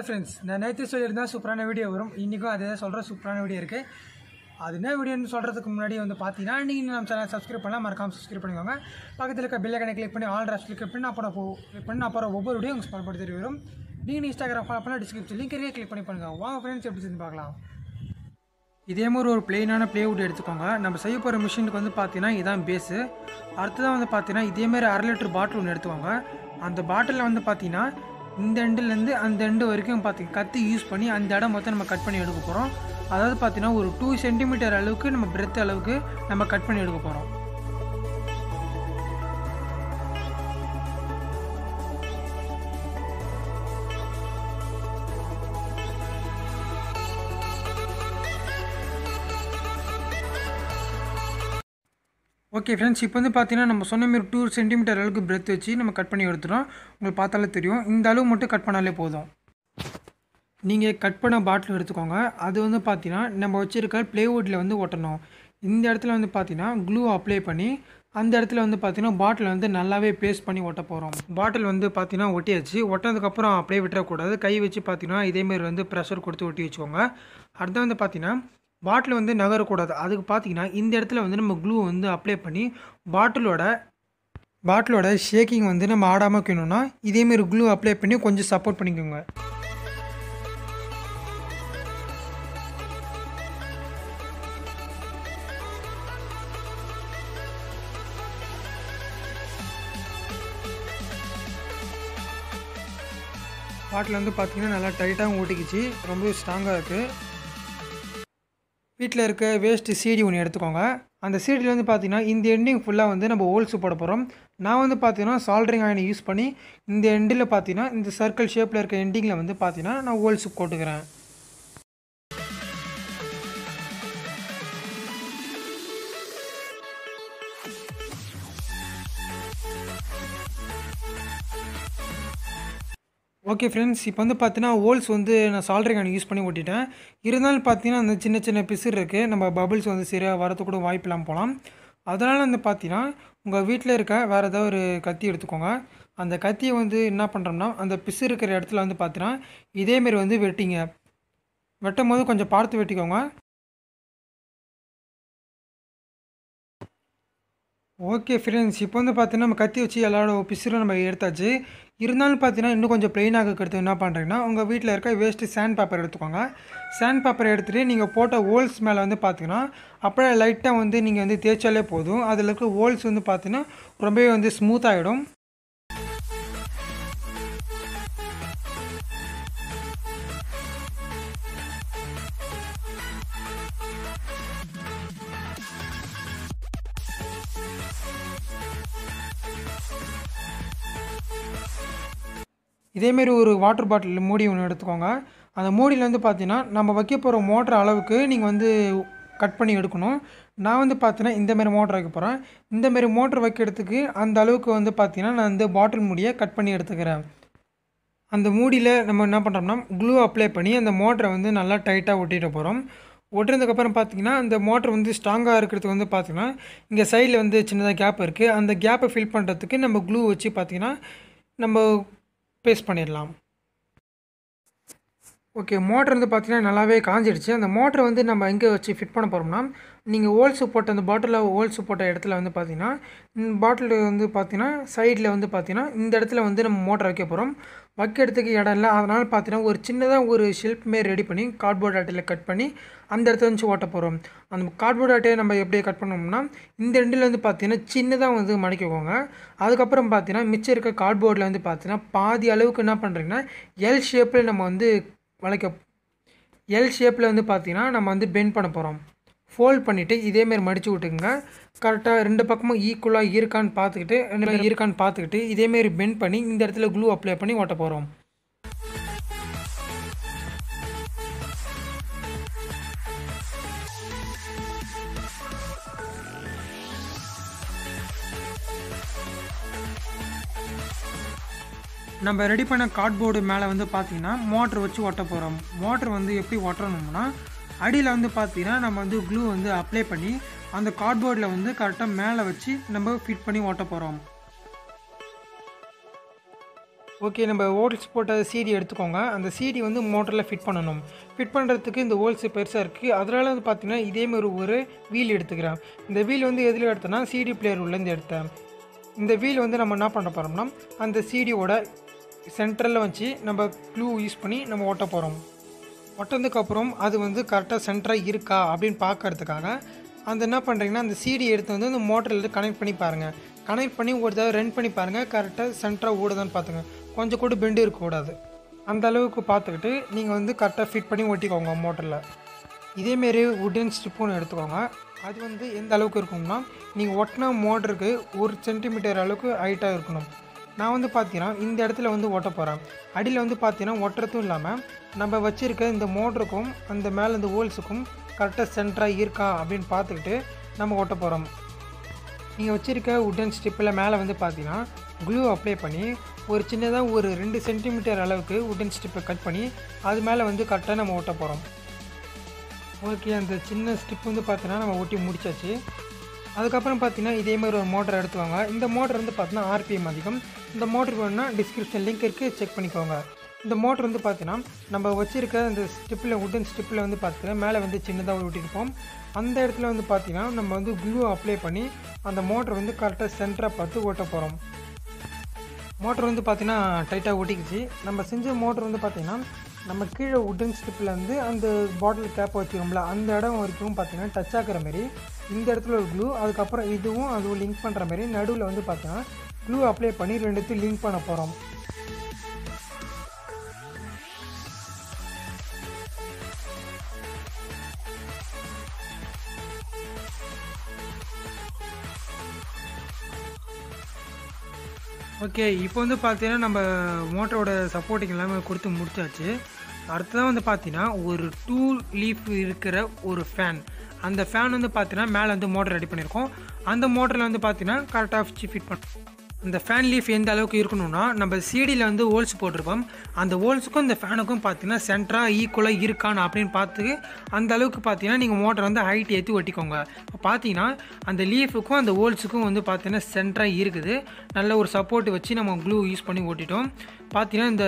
Hello friends, நான் நேத்து சொல்லிருந்த சூப்பரான வீடியோ வரும். இன்னைக்கும் அதே சொல்ற சூப்பரான வீடியோ இருக்கு. அது என்ன வீடியோன்னு சொல்றதுக்கு முன்னாடி வந்து பாத்தீங்கன்னா நீங்க நம்ம சேனலை சப்ஸ்கிரைப் பண்ணலாம், மறக்காம சப்ஸ்கிரைப் பண்ணிக்கோங்க. பக்கத்துல இருக்க பெல் ஐகானை கிளிக் பண்ணி ஆல் ஆப்ஷன் கிளிக் பண்ணி அப்புறம் ஒவ்வொரு வீடியோ உங்களுக்கு ஸ்பாட் பண்ணி வரும். நீங்க இன்ஸ்டாகிராம் ஃபாலோ பண்ணா டிஸ்கிரிப்ஷன் லிங்க் இருக்கே, கிளிக் பண்ணி பண்ணுங்க. வாங்க फ्रेंड्स எப்படி செஞ்சு பார்க்கலாம். இதே மாதிரி ஒரு பிளெயினான ப்ளேவுட் எடுத்துக்கோங்க. நம்ம செய்ய போகிற மிஷினுக்கு வந்து பார்த்தீங்கன்னா இதான் பேஸு. அடுத்ததான் வந்து பார்த்தீங்கன்னா இதேமாரி 1/2 லிட்டர் பாட்டில் ஒன்று எடுத்துக்கோங்க. அந்த பாட்டிலில் வந்து பார்த்தீங்கன்னா இந்த எண்டுலேருந்து அந்த எண்டு வரைக்கும் பார்த்தீங்கன்னா கத்தி யூஸ் பண்ணி அந்த இடம் மொத்தம் நம்ம கட் பண்ணி எடுக்க போகிறோம். அதாவது பார்த்தீங்கன்னா ஒரு 2 சென்டிமீட்டர் அளவுக்கு நம்ம பிரெத் அளவுக்கு நம்ம கட் பண்ணி எடுக்க போகிறோம். ஓகே ஃப்ரெண்ட்ஸ், இப்போ வந்து பார்த்தீங்கன்னா நம்ம சொன்ன மாதிரி 2 சென்டிமீட்டர் அளவுக்கு பிரெத் வச்சு நம்ம கட் பண்ணி எடுத்துகிறோம். உங்களுக்கு பார்த்தாலே தெரியும். இந்த அளவு மட்டும் கட் பண்ணாலே போதும். நீங்கள் கட் பண்ண பாட்டில் எடுத்துக்கோங்க. அது வந்து பார்த்தீங்கன்னா நம்ம வச்சுருக்க ப்ளேவுட்டில் வந்து ஒட்டணும். இந்த இடத்துல வந்து பார்த்தீங்கன்னா க்ளூ அப்ளை பண்ணி அந்த இடத்துல வந்து பார்த்தீங்கன்னா பாட்டில் வந்து நல்லாவே பேஸ்ட் பண்ணி ஒட்ட போகிறோம். பாட்டில் வந்து பார்த்தீங்கன்னா ஒட்டியாச்சு. ஒட்டினதுக்கப்புறம் அப்படியே விட்டுறக்கூடாது. கை வச்சு பார்த்தீங்கன்னா இதேமாரி வந்து ப்ரெஷர் கொடுத்து ஒட்டி வச்சுக்கோங்க. அடுத்து வந்து பார்த்தீங்கன்னா பாட்டில் வந்து நகரக்கூடாது. அதுக்கு பார்த்தீங்கன்னா இந்த இடத்துல வந்து நம்ம க்ளூ வந்து அப்ளை பண்ணி பாட்டிலோட ஷேக்கிங் வந்து நம்ம ஆடாமல் வைக்கணும்னா இதேமாரி க்ளூ அப்ளை பண்ணி கொஞ்சம் சப்போர்ட் பண்ணிக்கோங்க. பாட்டில் வந்து பார்த்தீங்கன்னா நல்லா டைட்டாகவும் ஓட்டிக்கிச்சு, ரொம்ப ஸ்ட்ராங்காக இருக்குது. வீட்டில் இருக்க வேஸ்ட்டு சீடி ஒன்று எடுத்துக்கோங்க. அந்த சீடியில் வந்து பார்த்தீங்கன்னா இந்த எண்டிங் ஃபுல்லாக வந்து நம்ம ஹோல்ஸ் போட போகிறோம். நான் வந்து பார்த்தீங்கன்னா சால்ட்ரிங் அயனை யூஸ் பண்ணி இந்த எண்டில் பார்த்தீங்கன்னா இந்த சர்க்கிள் ஷேப்பில் இருக்க எண்டிங்கில் வந்து பார்த்தீங்கன்னா நான் ஹோல்ஸ் போட்டுக்கிறேன். ஓகே ஃப்ரெண்ட்ஸ், இப்போ வந்து பார்த்தீங்கன்னா ஹோல்ஸ் வந்து நான் சால்ட்ரிங் அயனை யூஸ் பண்ணி ஒட்டிட்டேன். இருந்தாலும் பார்த்தீங்கன்னா அந்த சின்ன சின்ன பிசுறு இருக்குது. நம்ம பபிள்ஸ் வந்து சரியாக வரது கூட வாய்ப்பு இல்லாமல் போகலாம். அதனால் வந்து பார்த்தீங்கன்னா உங்கள் வீட்டில் இருக்க வேறு ஏதாவது ஒரு கத்தி எடுத்துக்கோங்க. அந்த கத்தியை வந்து என்ன பண்ணுறோம்னா அந்த பிசு இருக்கிற இடத்துல வந்து பார்த்தீங்கன்னா இதேமாரி வந்து வெட்டிங்க. வெட்டும் போது கொஞ்சம் பார்த்து வெட்டிக்கோங்க. ஓகே ஃப்ரெண்ட்ஸ், இப்போ வந்து பார்த்தீங்கன்னா நம்ம கத்தி வச்சு எல்லாரோட பிசுரும் நம்ம எடுத்தாச்சு. இருந்தாலும் பார்த்தீங்கன்னா இன்னும் கொஞ்சம் ப்ளெயினாக இருக்கிறது என்ன பண்ணுறீங்கன்னா உங்கள் வீட்டில் இருக்க வேஸ்ட்டு சாண்ட் பேப்பர் எடுத்துக்கோங்க. சாண்ட் பேப்பர் எடுத்துகிட்டு நீங்கள் போட்ட ஹோல்ஸ் மேலே வந்து பார்த்தீங்கன்னா அப்படியே லைட்டாக வந்து நீங்கள் வந்து தேய்ச்சாலே போதும். அதில் இருக்க ஹோல்ஸ் வந்து பார்த்தீங்கன்னா ரொம்பவே வந்து ஸ்மூத்தாகிடும். இதேமாரி ஒரு வாட்டர் பாட்டில் மூடி ஒன்று எடுத்துக்கோங்க. அந்த மூடியில் வந்து பார்த்தீங்கன்னா நம்ம வைக்க போகிற மோட்டர் அளவுக்கு நீங்கள் வந்து கட் பண்ணி எடுக்கணும். நான் வந்து பார்த்தீங்கன்னா இந்தமாரி மோட்டர் வைக்க போகிறேன். இந்தமாரி மோட்டர் வைக்கிறதுக்கு அந்த அளவுக்கு வந்து பார்த்தீங்கன்னா நான் இந்த பாட்டில் மூடியை கட் பண்ணி எடுத்துக்கிறேன். அந்த மூடியில் நம்ம என்ன பண்ணுறோம்னா க்ளூ அப்ளை பண்ணி அந்த மோட்டரை வந்து நல்லா டைட்டாக ஒட்டிட்டு போகிறோம். ஒட்டுறதுக்கப்புறம் பார்த்தீங்கன்னா அந்த மோட்டர் வந்து ஸ்ட்ராங்காக இருக்கிறதுக்கு வந்து பார்த்தீங்கன்னா இங்கே சைடில் வந்து சின்னதாக கேப் இருக்குது. அந்த கேப்பை ஃபில் பண்ணுறதுக்கு நம்ம க்ளூ வச்சு பார்த்தீங்கன்னா நம்ம பேஸ்ட் பண்ணிடலாம். ஓகே, மோட்டர் வந்து பார்த்தீங்கன்னா நல்லாவே காஞ்சிடுச்சு. அந்த மோட்டரை வந்து நம்ம எங்கே வச்சு ஃபிட் பண்ண போகிறோம்னா நீங்கள் ஹோல்ஸு போட்ட அந்த பாட்டிலில் ஹோல்ஸு போட்ட இடத்துல வந்து பார்த்தீங்கன்னா பாட்டில் வந்து பார்த்தீங்கன்னா சைடில் வந்து பார்த்தீங்கன்னா இந்த இடத்துல வந்து நம்ம மோட்டர் வைக்க போகிறோம். வைக்கிறதுக்கு இடம் இல்லை. அதனால் பார்த்தீங்கன்னா ஒரு சின்னதாக ஒரு ஷெல்ஃப் மாரி ரெடி பண்ணி கார்ட்போர்ட் அட்டையில் கட் பண்ணி அந்த இடத்துல வச்சு ஓட்ட போகிறோம். அந்த கார்ட்போர்ட் அட்டையை நம்ம எப்படி கட் பண்ணோம்னா இந்த ரெண்டில் வந்து பார்த்தீங்கன்னா சின்னதாக வந்து மடிக்கோங்க. அதுக்கப்புறம் பார்த்தீங்கன்னா மிச்சம் இருக்க கார்ட்போர்டில் வந்து பார்த்தீங்கன்னா பாதி அளவுக்கு என்ன பண்ணுறீங்கன்னா எல் ஷேப்பில் நம்ம வந்து எல் ஷேப்பில் வந்து பார்த்தீங்கன்னா நம்ம வந்து பெண்ட் பண்ண போகிறோம். ஃபோல்ட் பண்ணிவிட்டு இதேமாரி மடித்து விட்டுக்குங்க. கரெக்டாக 2 பக்கமும் ஈக்குவலாக இருக்கான்னு பார்த்துக்கிட்டு இதேமாரி பெண்ட் பண்ணி இந்த இடத்துல க்ளூ அப்ளை பண்ணி ஓட்ட போகிறோம். நம்ம ரெடி பண்ண கார்ட்போர்டு மேலே வந்து பார்த்தீங்கன்னா மோட்ரு வச்சு ஒட்ட போகிறோம். மோட்ரு வந்து எப்படி ஒட்டணும்னா அடியில் வந்து பார்த்தீங்கன்னா நம்ம வந்து க்ளூ வந்து அப்ளை பண்ணி அந்த கார்ட்போர்டில் வந்து கரெக்டாக மேலே வச்சு நம்ம ஃபிட் பண்ணி ஓட்ட போகிறோம். ஓகே, நம்ம ஹோல்ஸ் போட்ட சிடி எடுத்துக்கோங்க. அந்த சிடி வந்து மோட்டரில் ஃபிட் பண்ணணும். ஃபிட் பண்ணுறதுக்கு இந்த ஹோல்ஸ் பெருசாக இருக்குது. அதனால வந்து பார்த்தீங்கன்னா இதேமாரி ஒரு வீல் எடுத்துக்கிறேன். இந்த வீல் வந்து எதில் எடுத்தேன்னா சிடி பிளேயர் உள்ளேருந்து எடுத்தேன். இந்த வீல் வந்து நம்ம என்ன பண்ண போகிறோம்னா அந்த சிடியோட சென்டரில் வச்சு நம்ம க்ளூ யூஸ் பண்ணி நம்ம ஒட்ட போகிறோம். ஒட்டினதுக்கப்புறம் அது வந்து கரெக்டாக சென்டராக இருக்கா அப்படின்னு பார்க்கறதுக்காக அந்த என்ன பண்ணுறீங்கன்னா அந்த சிடி எடுத்து வந்து அந்த மோட்டரில் கனெக்ட் பண்ணி பாருங்கள். கனெக்ட் பண்ணி ஒரு தடவை ரன் பண்ணி பாருங்கள். கரெக்டாக சென்டராக ஓடுதான்னு பார்த்துங்க. கொஞ்சம் கூட பெண்டு இருக்கக்கூடாது. அந்த அளவுக்கு பார்த்துக்கிட்டு நீங்கள் வந்து கரெக்டாக ஃபிட் பண்ணி ஒட்டிக்கோங்க மோட்டரில். இதேமாரி வுடன் ஸ்ட்ரிப்புன்னு எடுத்துக்கோங்க. அது வந்து எந்த அளவுக்கு இருக்கும்னா நீங்கள் ஒட்டின மோட்டருக்கு 1 சென்டிமீட்டர் அளவுக்கு ஹைட்டாக இருக்கணும். நான் வந்து பார்த்தீங்கன்னா இந்த இடத்துல வந்து ஒட்ட போகிறேன். அடியில் வந்து பார்த்தீங்கன்னா ஒட்டுறதும் இல்லாமல் நம்ம வச்சுருக்க இந்த மோட்டருக்கும் அந்த மேலே இந்த ஹோல்ஸுக்கும் கரெக்டாக சென்டராக இருக்கா அப்படின்னு பார்த்துக்கிட்டு நம்ம ஒட்ட போகிறோம். நீங்கள் வச்சுருக்க வுடன் ஸ்ட்ரிப்பில் மேலே வந்து பார்த்தீங்கன்னா க்ளூ அப்ளை பண்ணி ஒரு சின்னதாக ஒரு 2 சென்டிமீட்டர் அளவுக்கு வுடன் ஸ்ட்ரிப்பை கட் பண்ணி அது மேலே வந்து கரெக்டாக நம்ம ஒட்ட போகிறோம். ஓகே, அந்த சின்ன ஸ்ட்ரிப் வந்து பார்த்தீங்கன்னா நம்ம ஒட்டி முடிச்சாச்சு. அதுக்கப்புறம் பார்த்தீங்கன்னா இதேமாதிரி ஒரு மோட்டர் எடுத்துவாங்க. இந்த மோட்டர் வந்து பார்த்தீங்கன்னா ஆர்பிஎம் அதிகம். இந்த மோட்டருக்கு வேணுன்னா டிஸ்கிரிப்ஷன் லிங்க் இருக்குது, செக் பண்ணிக்கோங்க. இந்த மோட்டர் வந்து பார்த்தீங்கன்னா நம்ம வச்சுருக்க அந்த ஸ்ட்ரிப்பில் வுடன் ஸ்ட்ரிப்பில் வந்து பார்த்தீங்கன்னா மேலே வந்து சின்னதாக ஒட்டியிருப்போம். அந்த இடத்துல வந்து பார்த்தீங்கன்னா நம்ம வந்து க்ளூ அப்ளை பண்ணி அந்த மோட்டர் வந்து கரெக்டாக சென்டராக பார்த்து ஓட்ட போகிறோம். மோட்டர் வந்து பார்த்தீங்கன்னா டைட்டாக ஒட்டிக்கிச்சு. நம்ம செஞ்ச மோட்டர் வந்து பார்த்தீங்கன்னா நம்ம கீழே வுடன் ஸ்ட்ரிப்பில் வந்து அந்த பாட்டில் கேப் வச்சுருக்கோம்ல அந்த இடம் வரைக்கும் பார்த்தீங்கன்னா டச் ஆகிற மாதிரி இந்த இடத்துல ஒரு க்ளூ, அதுக்கப்புறம் அதுவும் லிங்க் பண்ணுற மாதிரி நடுவில் வந்து பார்த்தீங்கன்னா க்ளூ அப்ளை பண்ணி ரெண்டுத்தையும் லிங்க் பண்ண போகிறோம். ஓகே, இப்போ வந்து பார்த்தீங்கன்னா நம்ம மோட்டரோட சப்போர்ட்டிங் எல்லாமே கொடுத்து முடிச்சாச்சு. அடுத்ததான் வந்து பார்த்தீங்கன்னா ஒரு 2 லீஃப் இருக்கிற ஒரு ஃபேன். அந்த ஃபேன் வந்து பார்த்தீங்கன்னா மேலே வந்து மோட்டர் ரெடி பண்ணியிருக்கோம். அந்த மோட்டரில் வந்து பார்த்தீங்கன்னா கரெக்டாக வச்சு ஃபிட் பண்ண அந்த ஃபேன் லீஃப் எந்த அளவுக்கு இருக்கணும்னா நம்ம சிடியில் வந்து ஹோல்ஸ் போட்டிருப்போம். அந்த ஹோல்ஸுக்கும் இந்த ஃபேனுக்கும் பார்த்தீங்கன்னா சென்டராக ஈக்குவலாக இருக்கான்னு அப்படின்னு பார்த்து அந்த அளவுக்கு பார்த்தீங்கன்னா நீங்கள் மோட்டர் வந்து ஹைட் ஏற்றி ஒட்டிக்கோங்க. இப்போ பார்த்தீங்கன்னா அந்த லீஃபுக்கும் அந்த ஹோல்ஸுக்கும் வந்து பார்த்தீங்கன்னா சென்டராக இருக்குது. நல்ல ஒரு சப்போர்ட் வச்சு நம்ம க்ளூ யூஸ் பண்ணி ஓட்டிட்டோம். பார்த்தீங்கன்னா இந்த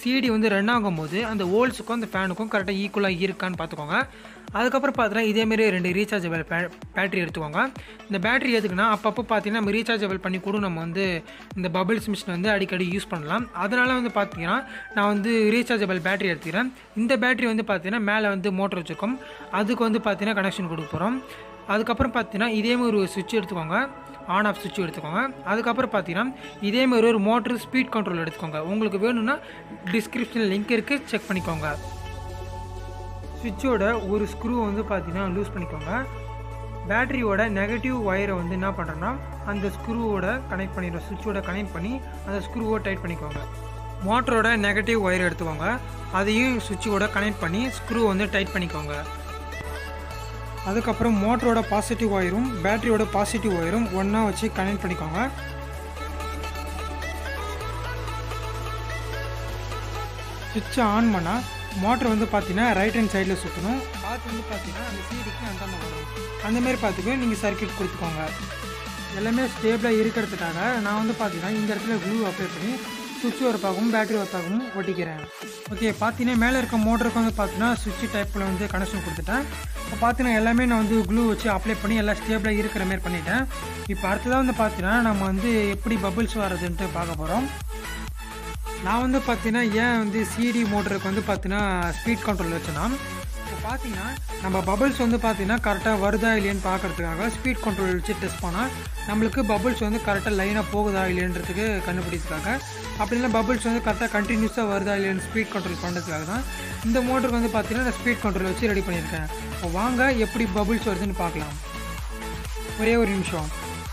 சிடி வந்து ரன் ஆகும்போது அந்த ஹோல்ஸுக்கும் அந்த ஃபேனுக்கும் கரெக்டாக ஈக்குவலாக இருக்கான்னு பார்த்துக்கோங்க. அதுக்கப்புறம் பார்த்தீங்கன்னா இதேமாரி 2 ரீசார்ஜபிள் பேட்டரி எடுத்துக்கோங்க. இந்த பேட்டரி எதுக்குன்னா அப்பப்போ பார்த்தீங்கன்னா நம்ம ரீசார்ஜபிள் பண்ணி கூட நம்ம வந்து இந்த பபிள்ஸ் மிஷின் வந்து அடிக்கடி யூஸ் பண்ணலாம். அதனால் வந்து பார்த்தீங்கன்னா நான் வந்து ரீசார்ஜபிள் பேட்டரி எடுத்துக்கிறேன். இந்த பேட்டரி வந்து பார்த்தீங்கன்னா மேலே வந்து மோட்டர் வச்சுருக்கோம். அதுக்கு வந்து பார்த்தீங்கன்னா கனெக்ஷன் கொடுக்க போகிறோம். அதுக்கப்புறம் பார்த்தீங்கன்னா இதேமாதிரி ஒரு சுவிட்ச் எடுத்துக்கோங்க, ஆன் ஆஃப் சுவிட்ச் எடுத்துக்கோங்க. அதுக்கப்புறம் பார்த்தீங்கன்னா இதேமாதிரி ஒரு மோட்டர் ஸ்பீட் கண்ட்ரோல் எடுத்துக்கோங்க. உங்களுக்கு வேணும்னா டிஸ்கிரிப்ஷனில் லிங்க் இருக்குது, செக் பண்ணிக்கோங்க. சுவிட்சோட ஒரு ஸ்க்ரூ வந்து பார்த்தீங்கன்னா லூஸ் பண்ணிக்கோங்க. பேட்டரியோட நெகட்டிவ் ஒயரை வந்து என்ன பண்ணுறோன்னா அந்த ஸ்க்ரூவோட கனெக்ட் பண்ணிடுறோம். சுவிட்சோட கனெக்ட் பண்ணி அந்த ஸ்க்ரூவை டைட் பண்ணிக்கோங்க. மோட்டரோட நெகட்டிவ் ஒயர் எடுத்துக்கோங்க. அதையும் சுவிட்சோட கனெக்ட் பண்ணி ஸ்க்ரூ வந்து டைட் பண்ணிக்கோங்க. அதுக்கப்புறம் மோட்டரோட பாசிட்டிவ் ஒயரும் பேட்டரியோட பாசிட்டிவ் ஒயரும் ஒன்றா வச்சு கனெக்ட் பண்ணிக்கோங்க. சுவிட்சை ஆன் பண்ணால் மோட்டர் வந்து பார்த்தீங்கன்னா ரைட் ஹேண்ட் சைடில் சுற்றணும். காற்று வந்து பார்த்தீங்கன்னா அந்த சீடுக்கு அந்த மாதிரி வரும். அந்தமாரி பார்த்துக்க நீங்கள் சர்க்கியூட் கொடுத்துக்கோங்க. எல்லாமே ஸ்டேபிளாக இருக்கிறதுக்காக நான் வந்து பார்த்தீங்கன்னா இந்த இடத்துல க்ளூ அப்ளை பண்ணி சுவிட்ச் ஒர்க்காகவும் பேட்டரி ஒர்க்காகவும் ஒட்டிக்கிறேன். ஓகே, பார்த்தீங்கன்னா மேலே இருக்க மோட்டருக்கு வந்து பார்த்தீங்கன்னா சுவிட்ச் டைப்பில் வந்து கனெக்ஷன் கொடுத்துட்டேன். இப்போ பார்த்தீங்கன்னா எல்லாமே நான் வந்து க்ளூ வச்சு அப்ளை பண்ணி எல்லாம் ஸ்டேபிளாக இருக்கிற மாதிரி பண்ணிட்டேன். இப்போ அடுத்ததாக வந்து பார்த்தீங்கன்னா நம்ம வந்து எப்படி பபிள்ஸ் வரதுன்ட்டு பார்க்க போகிறோம். நான் வந்து பார்த்தீங்கன்னா ஏன் வந்து சிடி மோட்டருக்கு வந்து பார்த்தீங்கன்னா ஸ்பீட் கண்ட்ரோல் வச்சேன்னா இப்போ பார்த்தீங்கன்னா நம்ம பபிள்ஸ் வந்து பார்த்தீங்கன்னா கரெக்டாக வருதா இல்லையான்னு பார்க்குறதுக்காக ஸ்பீட் கண்ட்ரோல் வச்சு டெஸ்ட் பண்ணால் நம்மளுக்கு பபிள்ஸ் வந்து கரெக்டாக லைனாக போகுதா இல்லைன்றதுக்கு கண்டுபிடிச்சதுக்காக, அப்படின்னா பபிள்ஸ் வந்து கரெக்டாக கண்டினியூஸாக வருதா இல்லையான்னு ஸ்பீட் கண்ட்ரோல் பண்ணுறதுக்காக தான் இந்த மோட்டருக்கு வந்து பார்த்தீங்கன்னா நான் ஸ்பீட் கண்ட்ரோல் வச்சு ரெடி பண்ணியிருக்கேன். இப்போ வாங்க எப்படி பபிள்ஸ் வருதுன்னு பார்க்கலாம். ஒரே ஒரு நிமிஷம்.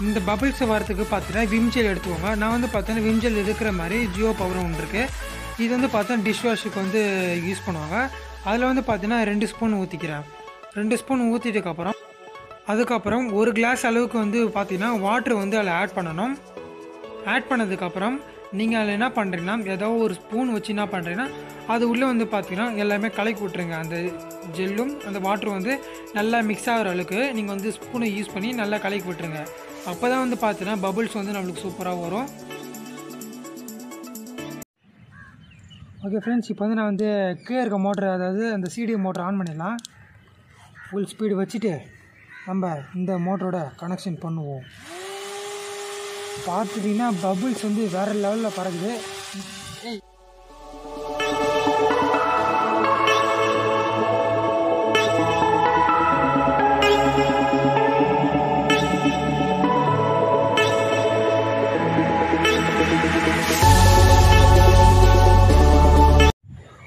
இந்த பபிள்ஸ் வரத்துக்கு பார்த்தீங்கன்னா விம்ஜெல் எடுத்துக்கோங்க. நான் வந்து பார்த்தீங்கன்னா விம்ஜெல் இருக்கிற மாதிரி ஜியோ பவர் ஒன்று இருக்குது. இது வந்து பார்த்தீங்கன்னா டிஷ் வாஷுக்கு வந்து யூஸ் பண்ணுவாங்க. அதில் வந்து பார்த்தீங்கன்னா 2 ஸ்பூன் ஊற்றிக்கிறேன். 2 ஸ்பூன் ஊற்றிட்டதுக்கப்புறம் அதுக்கப்புறம் ஒரு கிளாஸ் அளவுக்கு வந்து பார்த்தீங்கன்னா வாட்ரு வந்து அதில் ஆட் பண்ணணும். ஆட் பண்ணதுக்கப்புறம் நீங்கள் அதில் என்ன பண்ணுறீங்கன்னா ஏதாவது ஒரு ஸ்பூன் வச்சு என்ன பண்ணுறீங்கன்னா அது உள்ளே வந்து பார்த்தீங்கன்னா எல்லாமே கலக்கி விட்ருங்க. அந்த ஜெல்லும் அந்த வாட்டரும் வந்து நல்லா மிக்ஸ் ஆகிற அளவுக்கு நீங்கள் வந்து ஸ்பூனை யூஸ் பண்ணி நல்லா கலக்கி விட்ருங்க. அப்போ தான் வந்து பார்த்தீங்கன்னா பபிள்ஸ் வந்து நம்மளுக்கு சூப்பராக வரும். ஓகே ஃப்ரெண்ட்ஸ், இப்போ வந்து நான் வந்து கீழே இருக்க மோட்ரு, அதாவது அந்த சிடி மோட்டர் ஆன் பண்ணிடலாம். ஃபுல் ஸ்பீடு வச்சுட்டு நம்ம இந்த மோட்டரோட கனெக்ஷன் பண்ணுவோம். பார்த்துட்டிங்கன்னா பபுள்ஸ் வந்து வேறு லெவலில் பறக்குது.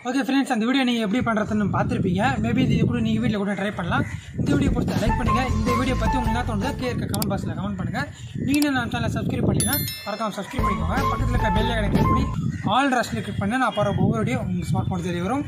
ஓகே ஃப்ரெண்ட்ஸ், அந்த வீடியோ நீங்கள் எப்படி பண்ணுறதுன்னு பார்த்துருப்பீங்க. மேபி இது கூட நீங்கள் வீட்டில் கூட ட்ரை பண்ணலாம். இந்த வீடியோ பொறுத்து லைக் பண்ணுங்கள். இந்த வீடியோ பற்றி உங்களுக்கு என்ன தோணுதோ கீழே இருக்க கமெண்ட் பாக்ஸில் கமெண்ட் பண்ணுங்கள். நீங்கள் நம்ம சேனலை சப்ஸ்கிரைப் பண்ணிங்கன்னா மறக்காம சப்ஸ்கிரைப் பண்ணிக்கோங்க. பக்கத்தில் இருக்க பெல் ஐகானை கிளிக் பண்ணி ஆல் ரஷ்ல கிளிக் பண்ணி நான் போகிற ஒவ்வொரு வீடியோ உங்கள் ஸ்மார்ட் ஃபோன் தெரிய வரும்.